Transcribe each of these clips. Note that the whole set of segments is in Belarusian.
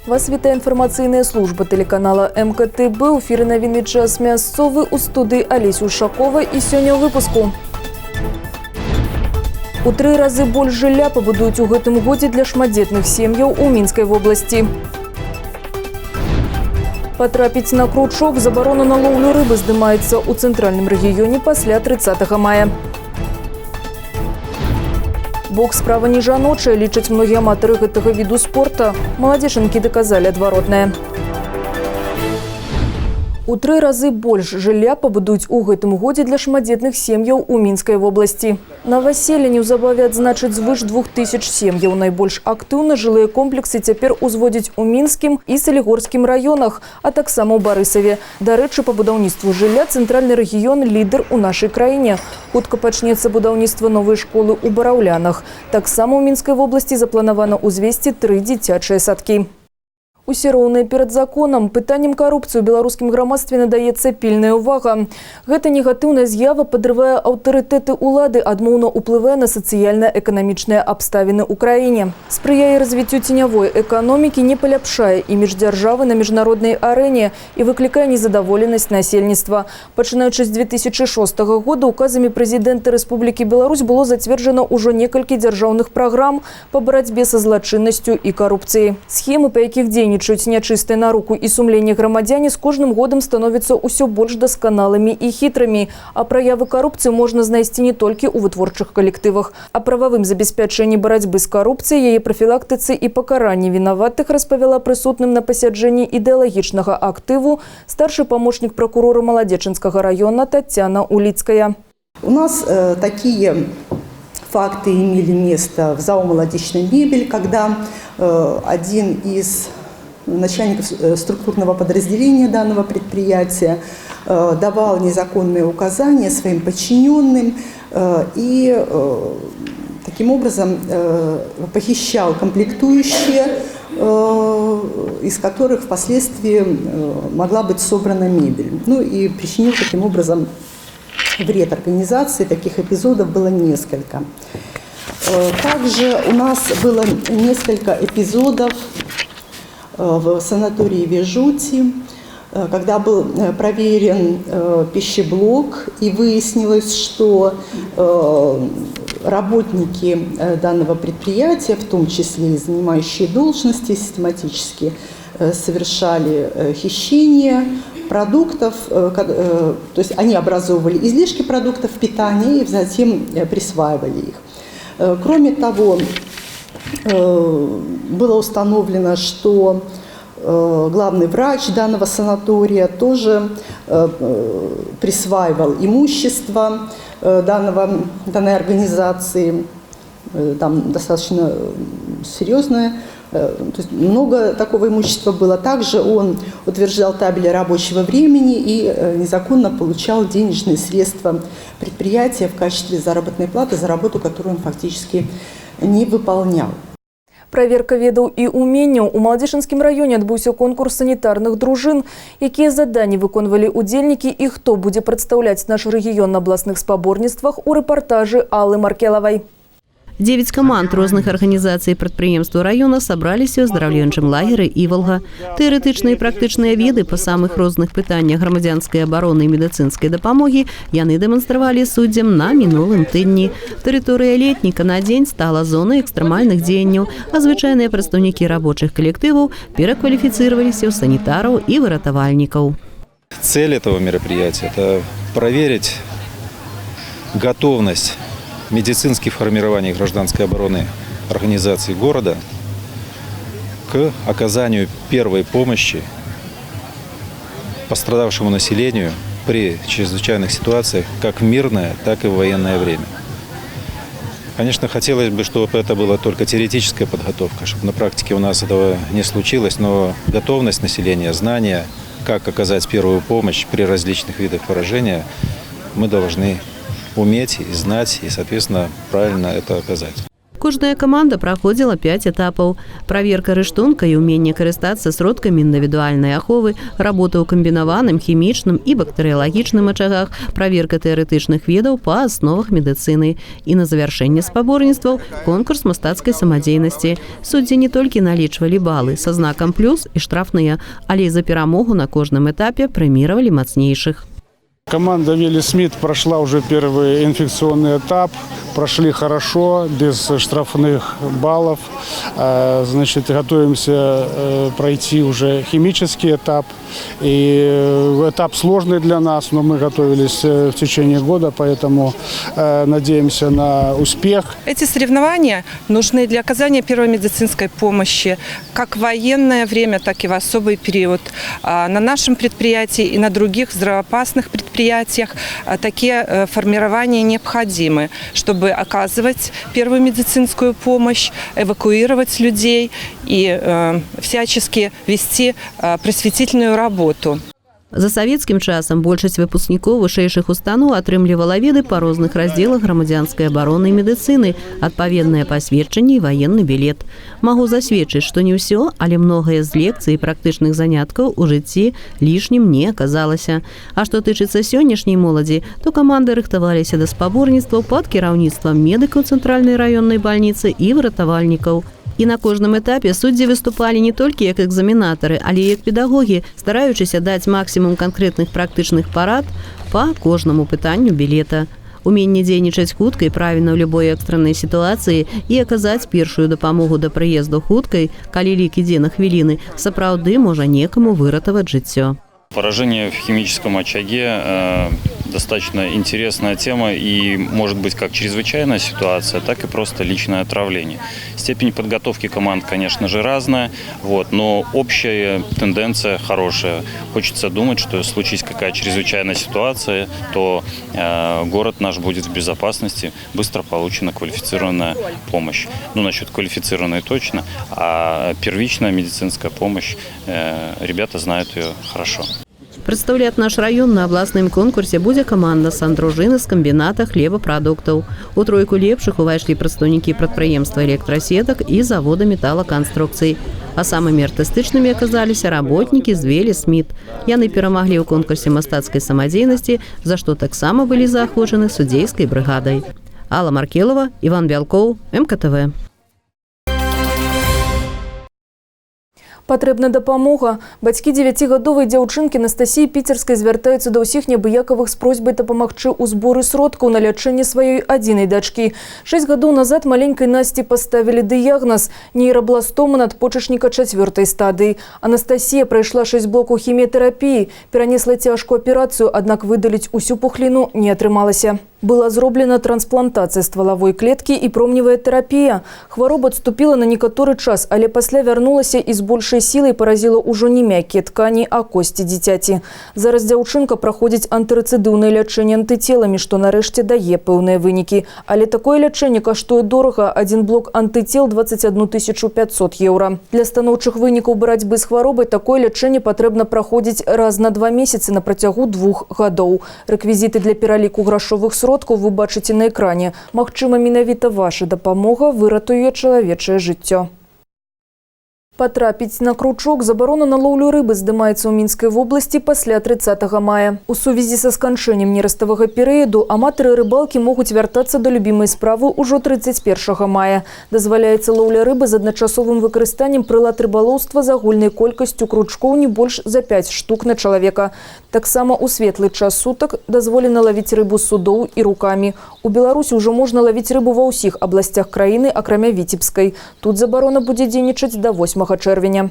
Вас вітае інфармацыйная служба телеканала МКТБ. У эфіры навіны час мясцовы, у студыі Алеся Ушакова. І сёння ў выпуску. У 3 разы больш жылля пабудуюць у гэтым годзе для шматдзетных сем'яў у Мінскай вобласці. Патрапіць на кручок, забарона на лоўлю рыбы здымаецца ў цэнтральным рэгіёне пасля 30 мая. Бокс справа не жаночая, лічаць многія аматары гэтага віду спорта. Маладзечанкі даказалі адваротнае. У 3 разы больш жылля пабудуюць у гэтым годзе для шматдзетных сем'яў у Мінскай вобласці. Новаселле неўзабаве адзначыць звыш 2000 сем'яў. Найбольш актыўна жылыя комплексы цяпер узводзяць у Мінскім і Салігорскім раёнах, а таксама ў Барысаве. Дарэчы, па будаўніцтву жылля цэнтральны рэгіён лідар у нашай краіне. Хутка пачнецца будаўніцтва новай школы ў Бараўлянах. Таксама ў Мінскай вобласці запланавана ўзвесці 3 дзіцячыя садкі. Усе роўныя перад законам. Пытаннем карупцыі ў беларускім грамадстве надаецца пільная ўвага. Гэта негатыўная з'ява падрывае аўтарытэты ўлады, адмоўна ўплывае на сацыяльна-эканамічныя абставіны ў краіне. Спрыяе развіццю ценявой эканомікі, не паляпшае імідж дзяржавы на міжнароднай арэне і выклікае незадаволенасць насельніцтва. Пачынаючы з 2006 года указамі прэзідэнта Рэспублікі Беларусь было зацверджана ўжо некалькі дзяржаўных праграм па барацьбе са злачыннасцю і карупцыяй. Схемы, па якіх дзейнічаюць нячыстыя на руку і сумленне грамадзяне, з кожным годам становяцца ўсё больш дасканалымі і хітрымі. А праявы карупцыі можна знайсці не толькі ў вытворчых калектывах. А прававым забеспячэнні барацьбы з карупцыяй, яе прафілактыцы і пакаранні вінаватых распавяла прысутным на пасяджэнні ідэалагічнага актыву старшы памочнік пракурора Маладзечанскага района Татьяна Улицкая. У нас такие факты имели место в ЗАО «Молодечная мебель», когда один из начальников структурного подразделения данного предприятия давал незаконные указания своим подчиненным и таким образом похищал комплектующие, из которых впоследствии могла быть собрана мебель. Ну и причинил таким образом вред организации. Таких эпизодов было несколько. Также у нас было несколько эпизодов в санатории Вежути, когда был проверен пищеблок и выяснилось, что работники данного предприятия, в том числе и занимающие должности, систематически совершали хищение продуктов, то есть они образовывали излишки продуктов питания и затем присваивали их. Кроме того, было установлено, что главный врач данного санатория тоже присваивал имущество данной организации. Там достаточно серьезное, то есть много такого имущества было. Также он утверждал табели рабочего времени и незаконно получал денежные средства предприятия в качестве заработной платы за работу, которую он фактически не выполнял. Праверка ведаў і уменняў. У Маладзечанскім раёне адбыўся конкурс санітарных дружын. Якія заданні выконвалі удзельнікі і хто будзе прадстаўляць наш рэгіён на абласных спаборніцтвах у рэпартажы Аллы Маркелавай. 9 команд розных арганізацый і прадпрыемстваў раёна сабраліся ў аздараўленчым лагеры «Івалга». Тэарэтычныя і практычныя веды па самых розных пытаннях грамадзянскай абароны і медыцынскай дапамогі яны дэманстравалі суддзям на мінулым тыдні. Тэрыторыя летніка на дзень стала зонай экстрэмальных дзеянняў, а звычайныя прадстаўнікі рабочых калектываў перакваліфіцыраваліся ў санітараў і выратавальнікаў. Цель этого мероприятия – это проверить готовность медицинских формирований гражданской обороны организаций города к оказанию первой помощи пострадавшему населению при чрезвычайных ситуациях как в мирное, так и в военное время. Конечно, хотелось бы, чтобы это была только теоретическая подготовка, чтобы на практике у нас этого не случилось, но готовность населения, знания, как оказать первую помощь при различных видах поражения, мы должны уметь и знать, и, соответственно, правильно это оказать. Кожная каманда праходзіла 5 этапаў. Праверка рыштунка і ўменне карыстацца сродкамі індывідуальнай аховы, работа ў камбінаваным, хімічным і бактэрыялагічным ачагах, праверка тэарэтычных ведаў па асновах медыцыны. І на завяршэнне спаборніцтваў конкурс мастацкай самадзейнасці. Суддзі не толькі налічвалі балы са знакам плюс і штрафныя, але і за перамогу на кожным этапе прэміравалі мацнейшых. Команда Вилли Смит прошла уже первый инфекционный этап. Прошли хорошо, без штрафных баллов. Значит, готовимся пройти уже химический этап. И этап сложный для нас, но мы готовились в течение года, поэтому надеемся на успех. Эти соревнования нужны для оказания первой медицинской помощи как в военное время, так и в особый период. На нашем предприятии и на других здравоопасных предприятиях такие формирования необходимы, чтобы оказывать первую медицинскую помощь, эвакуировать людей и всячески вести просветительную работу. За савецкім часам большасць выпускнікоў вышэйшых устаноў атрымлівала веды па розных раздзелах грамадзянскай абароны і медыцыны, адпаведнае пасведчанне і ваенны білет. Магу засведчыць, што не ўсё, але многае з лекцый і практычных заняткаў у жыцці лішнім не аказалася. А што тычыцца сённяшняй моладзі, то каманды рыхтаваліся да спаборніцтваў пад кіраўніцтвам медыкаў цэнтральнай раённай бальніцы і выратавальнікаў. І на кожным этапе суддзі выступалі не толькі як экзаменатары, але і як педагогі, стараючыся даць максімум канкрэтных практычных парад па кожнаму пытанню білета. Уменне дзейнічаць хутка і правільна ў любой экстраннай сітуацыі і аказаць першую дапамогу да прыезду хуткай, калі лік ідзе на хвіліны, сапраўды можа некаму выратаваць жыццё. Поражение в химическом очаге достаточно интересная тема и может быть как чрезвычайная ситуация, так и просто личное отравление. Степень подготовки команд, конечно же, разная, но общая тенденция хорошая. Хочется думать, что случись какая чрезвычайная ситуация, то город наш будет в безопасности, быстро получена квалифицированная помощь. Насчет квалифицированной точно, а первичная медицинская помощь, ребята знают ее хорошо. Прадстаўляць наш раён на абласным конкурсе будзе каманда сандружыны з камбіната хлебапрадуктаў. У тройку лепшых увайшлі прадстаўнікі прадпрыемства электрасетак і завода металаканструкцый. А самымі артыстычнымі аказаліся работнікі з Вилли Смит. Яны перамаглі ў конкурсе мастацкай самадзейнасці, за што таксама былі заахвочаны судзейскай брыгадай. Алла Маркелова, Іван Бялкоў, МКТВ. Патрэбна дапамога. Бацькі 9гадовай дзяўчынкі Анастасіі Піцерскай звяртаюцца да ўсіх небыякавых з просьбай дапамагчы ў зборы сродкаў на лячэнне сваёй адзінай дачкі. 6 гадоў назад маленькай Насці паставілі дыягназ нейрабластома надпочачніка 4-й стадыі. Анастасія прайшла 6 блокаў хіміятэрапіі, перанесла цяжкую аперацыю, аднак выдаліць усю пухліну не атрымалася. Была зроблена трансплантацыя ствалавой клеткі і промневая тэрапія. Хвароба адступіла на некаторы час, але пасля вярнулася і з большай сілай паразіла ўжо не мяккія ткані, а косці дзіцяці. Зараз дзяўчынка праходзіць антырэцыдыўнае лячэнне антыцеламі, што нарэшце дае пэўныя вынікі. Але такое лячэнне каштуе дорага. Адзін блок антыцел 21 500 еўра. Для станоўчых вынікаў барацьбы з хваробай такое лячэнне патрэбна праходзіць раз на 2 месяцы на працягу 2 гадоў. Рэквізіты для пераліку грашовых сродкаў вы бачыце на экране. Магчыма, менавіта ваша дапамога выратуе чалавечае жыццё. Потрапіць на кручок. Забарона на лоўлю рыбы здымаецца ў Мінскай вобласці пасля 30 мая. У сувязі са сканчэннем нераставага перыяду аматары рыбалкі могуць вяртацца да любімай справы ўжо 31 мая. Дазваляецца лоўля рыбы з адначасовым выкарыстаннем прылад рыбалоўства з агульнай колькасцю кручкоў не больш за 5 штук на чалавека. Таксама ў светлы час сутак дазволена лавіць рыбу з судоў і рукамі. У Беларусі ўжо можна лавіць рыбу ва ўсіх абласцях краіны, акрамя Віцебскай. Тут забарона будзе дзейнічаць да 8 чэрвеня.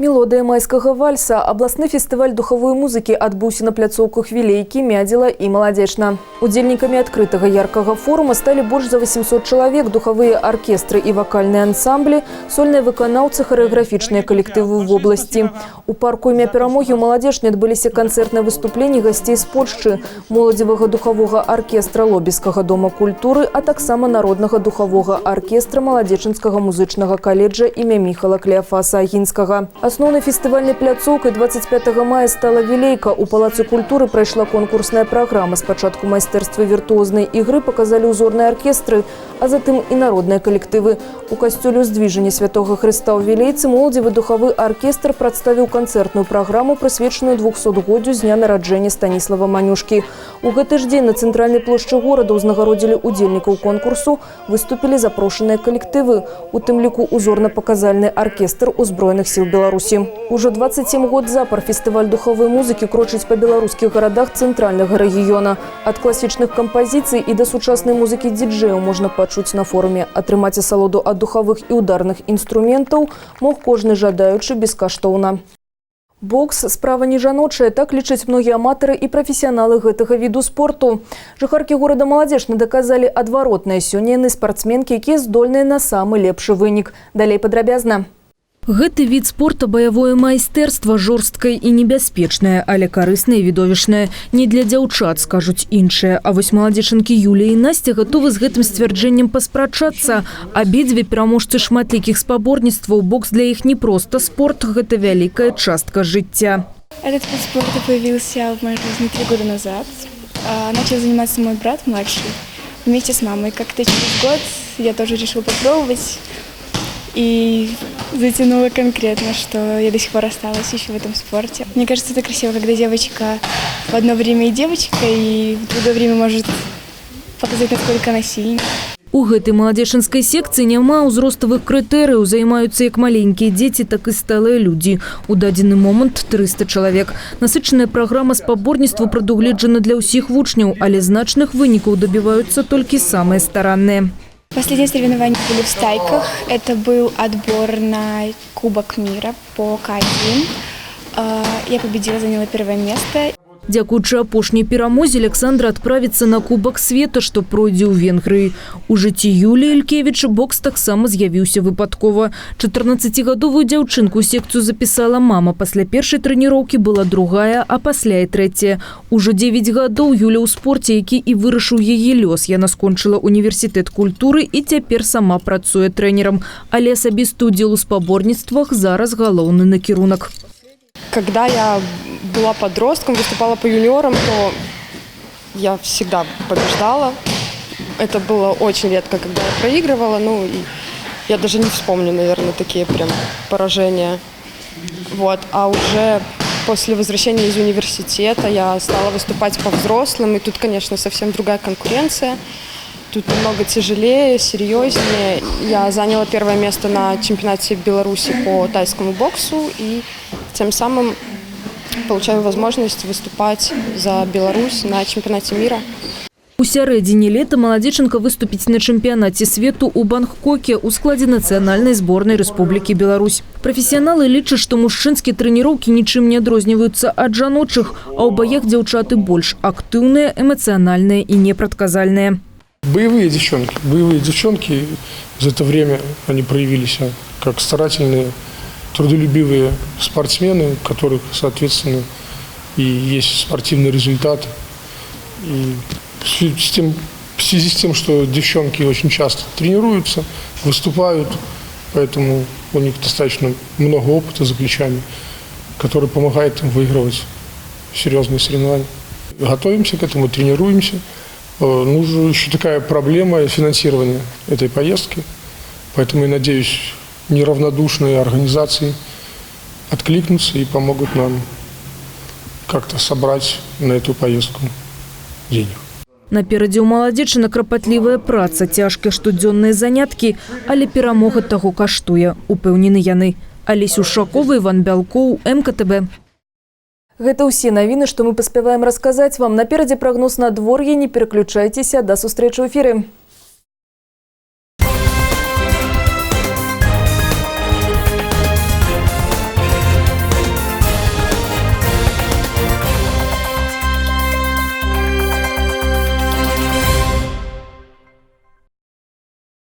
Мелодыя майскага вальса. Абласны фестываль духавой музыкі адбыўся на пляцоўках Вілейкі, Мядзела і Маладзечна. Удзельнікамі адкрытага яркага форума сталі больш за 800 чалавек, духавыя аркестры і вакальныя ансамблі, сольныя выканаўцы, харэаграфічныя калектывы в обласці. У парку імя Перамогі ў Маладзечні адбыліся канцэртныя выступленні гасцей з Польшчы, моладзевага духавога аркестра Лобіскага дома культуры, а таксама народнага духавога аркестра Маладзечынскага музычнага каледжа імя Міхала Клеафаса Агінскага. Асноўнай фестывальнай пляцоўкай 25 мая стала Вілейка. У Палацы культуры прайшла конкурсная праграма. Спачатку майстэрства віртуознай ігры паказалі ўзорныя аркестры, а затым і народныя калектывы. У касцёле Уздвіжання Святога Хрыста ў Вілейцы моладзевы духавы аркестр прадставіў канцэртную праграму, прысвечаную 200-годдзю з дня нараджэння Станіслава Манюшкі. У гэты ж дзень на цэнтральнай плошчы горада ўзнагародзілі удзельнікаў конкурсу, выступілі запрошаныя калектывы, у тым ліку узорна-паказальны аркестр Узброеных сіл Беларусі. Ужо 27 год запар фестываль духовой музыкі крочыць па беларускіх гарадах цэнтральнага рэгіёна. Ад класічных кампазіцый і да сучаснай музыкі діджэяў можна пачуць на форуме. Атрымаць асалоду ад духавых і ударных інструментаў мог кожны жадаючы бескаштоўна. Бокс – справа не жаночая, так лічаць многія аматары і прафесіяналы гэтага віду спорту. Жыхаркі горада Маладзежны даказалі адваротнае. Сёння яны спартсменкі, якія здольныя на самы лепшы вынік. Далей падрабязна. Гэты від спорта баявое майстэрства, жорсткае і небяспечнае, але карыснае і відовішнае. Не для дзяўчат, скажуць іншыя. А вось маладзечанкі Юлія і Настя гатовы з гэтым сцвярджэннем паспрачацца. Абедзве пераможцы шматлікіх спаборніцтваў. Бокс для іх не проста спорт, гэта вялікая частка жыцця. Этот вид спорта появился в моей жизни 3 года назад. Начал заниматься мой брат младший вместе с мамой. Как-то через год я тоже решила попробовать. И затянуло конкретно, что я до сих пор осталась еще в этом спорте. Мне кажется, это красиво, когда девочка в одно время и девочка, и в другое время может показать, насколько она сильна. У гэтай маладзечанскай секцыі няма ўзроставых крытэрыяў, займаюцца як маленькія дзеці, так і сталыя людзі. У дадзены момант 300 чалавек. Насычаная праграма спаборніцтву прадугледжана для ўсіх вучняў, але значных вынікаў дабіваюцца толькі самыя старанныя. Последние соревнования были в стайках. Это был отбор на Кубок мира по К1. Я победила, заняла 1-е место. Дзякуючы апошняй перамозе Александра адправіцца на Кубак света, што пройдзе ў Венгрыі. У жыцці Юліі Ількевіч бокс таксама з'явіўся выпадкова. 14-гадовую дзяўчынку ў секцыю запісала мама. Пасля першай трэніроўкі была другая, а пасля і трэцяя. Ужо 9 гадоў Юля ў спорце, які і вырашыў яе лёс. Яна скончыла універсітэт культуры і цяпер сама працуе трэнерам. Але асабісты ўдзел у спаборніцтвах зараз галоўны накірунак. Когда я была подростком, выступала по юниорам, то я всегда побеждала. Это было очень редко, когда я проигрывала. Ну, и я даже не вспомню, наверное, такие прям поражения. Вот. А уже после возвращения из университета я стала выступать по взрослым. И тут, конечно, совсем другая конкуренция. Тут намного тяжелее, серьезнее. Я заняла 1-е место на чемпионате Беларуси по тайскому боксу. И тем самым получаю возможность выступать за Беларусь на чемпионате мира. У сярэдзіне лета маладзечанка выступіць на чэмпіянаце свету ў Бангкоке ў складзе нацыянальнай зборнай Рэспублікі Беларусь. Прафесіяналы лічаць, што мужчынскія трэніроўкі нічым не адрозніваюцца ад жаночых, а ў баях дзяўчаты больш актыўныя, эмацыянальныя і непрадказальныя. Боевые девчонки за это время они проявились как старательные, трудолюбивые спортсмены, у которых, соответственно, и есть спортивный результат. И в связи с тем, что девчонки очень часто тренируются, выступают, поэтому у них достаточно много опыта за плечами, который помогает им выигрывать серьезные соревнования. Готовимся к этому, тренируемся. Нужна еще такая проблема финансирования этой поездки. Поэтому я надеюсь, неравнодушные организации откликнутся и помогут нам как-то собрать на эту поездку денег. Наперадзе ў маладзечанак крапатлівая праца, цяжкія штодзённыя заняткі, але перамога таго каштуе, упэўнены яны. Алесь Ушакова, Іван Бялкоў, МКТБ. Гэта ўсе навіны, што мы паспяваем расказаць вам. Наперадзе прагноз надвор'я, не пераключайцеся, да сустрэчы ў эфіры.